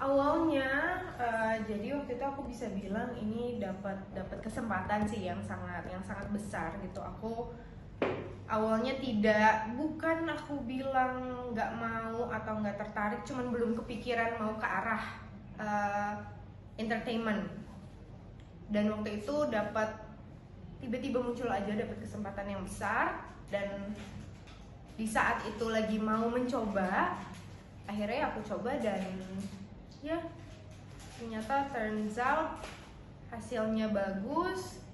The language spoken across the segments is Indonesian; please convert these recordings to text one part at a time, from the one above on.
Awalnya jadi waktu itu aku bisa bilang ini dapat kesempatan sih yang sangat besar gitu. Aku awalnya bukan aku bilang nggak mau atau nggak tertarik, cuman belum kepikiran mau ke arah entertainment. Dan waktu itu tiba-tiba muncul aja dapat kesempatan yang besar, dan di saat itu lagi mau mencoba, akhirnya aku coba dan ya ternyata turns out hasilnya bagus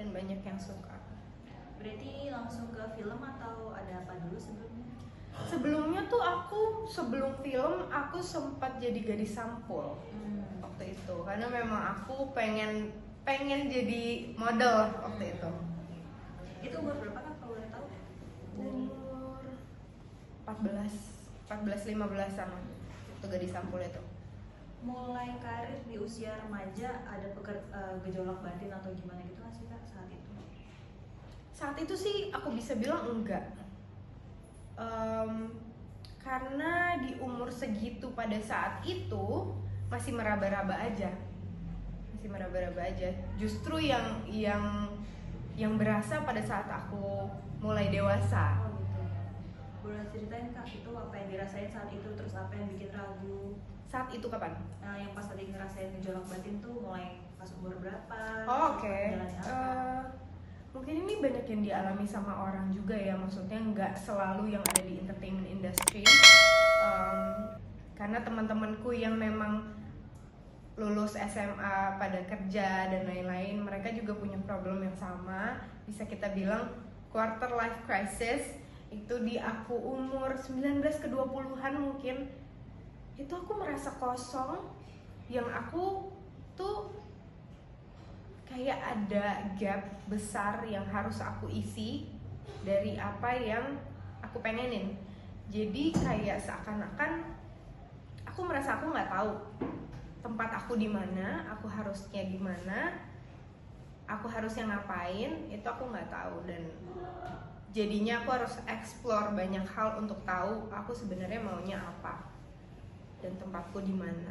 dan banyak yang suka. Berarti langsung ke film atau ada apa dulu sebelumnya? Sebelumnya tuh sebelum film aku sempat jadi gadis sampul waktu itu, karena memang aku pengen jadi model waktu itu. Itu umur berapa kan kalau boleh tahu? Umur 14-15an waktu gadis sampul itu. Mulai karir di usia remaja ada gejolak batin atau gimana gitu nggak sih Kak saat itu? Saat itu sih aku bisa bilang enggak. Karena di umur segitu pada saat itu masih meraba-raba aja. Justru yang berasa pada saat aku mulai dewasa. Oh gitu. Boleh ceritain Kak, itu apa yang dirasain saat itu, terus apa yang bikin ragu? Saat itu kapan? Yang pas tadi ngerasain gejolak batin tuh mulai pas umur berapa? Oh, oke. Jalannya apa? Mungkin ini banyak yang dialami sama orang juga ya, maksudnya nggak selalu yang ada di entertainment industry. Karena teman-temanku yang memang lulus SMA pada kerja dan lain-lain, mereka juga punya problem yang sama. Bisa kita bilang quarter life crisis. Itu di aku umur 19 ke 20-an mungkin. Itu aku merasa kosong, yang aku tuh kayak ada gap besar yang harus aku isi dari apa yang aku pengenin. Jadi kayak seakan-akan aku merasa aku nggak tahu tempat aku di mana, aku harusnya di mana, aku harusnya ngapain, itu aku nggak tahu. Dan jadinya aku harus explore banyak hal untuk tahu aku sebenarnya maunya apa dan tempatku di mana.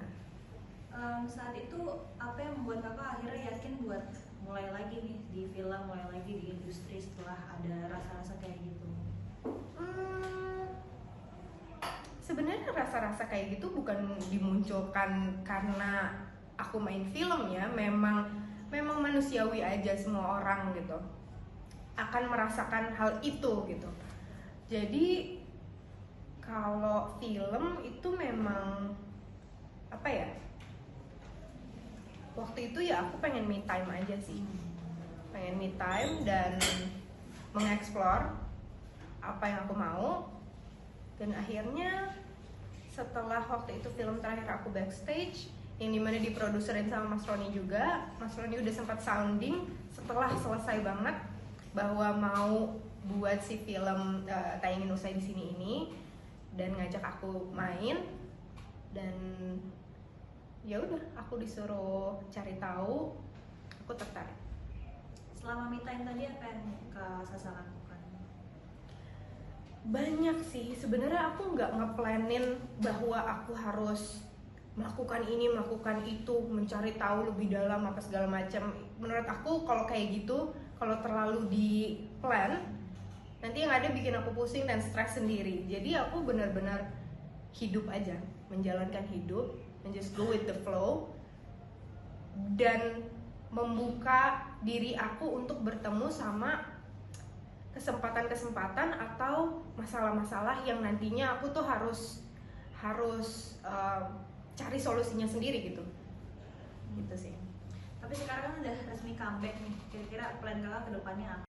Saat itu apa yang membuat kakak akhirnya yakin buat mulai lagi nih di film, mulai lagi di industri setelah ada rasa-rasa kayak gitu? Sebenarnya rasa-rasa kayak gitu bukan dimunculkan karena aku main film ya, memang manusiawi aja, semua orang gitu akan merasakan hal itu gitu. Jadi kalau film itu memang apa ya, waktu itu ya aku pengen me time aja sih, pengen me time dan mengeksplor apa yang aku mau. Dan akhirnya setelah waktu itu film terakhir aku backstage, yang dimana diproduserin sama Mas Roni juga. Mas Roni udah sempat sounding setelah selesai banget bahwa mau buat si film Tayangin Usai di Sini ini, dan ngajak aku main. Dan ya udah, aku disuruh cari tahu, aku tertarik. Selama me time tadi apa yang Kak Sasa lakukan? Banyak sih, sebenarnya aku nggak ngeplanin bahwa aku harus melakukan ini, melakukan itu, mencari tahu lebih dalam apa segala macam. Menurut aku kalau kayak gitu, kalau terlalu di plan, nanti yang ada bikin aku pusing dan stres sendiri. Jadi aku benar-benar hidup aja, menjalankan hidup, and just go with the flow, dan membuka diri aku untuk bertemu sama kesempatan-kesempatan atau masalah-masalah yang nantinya aku tuh harus cari solusinya sendiri gitu. Gitu sih. Tapi sekarang kan udah resmi comeback nih, kira-kira plan kakak ke depannya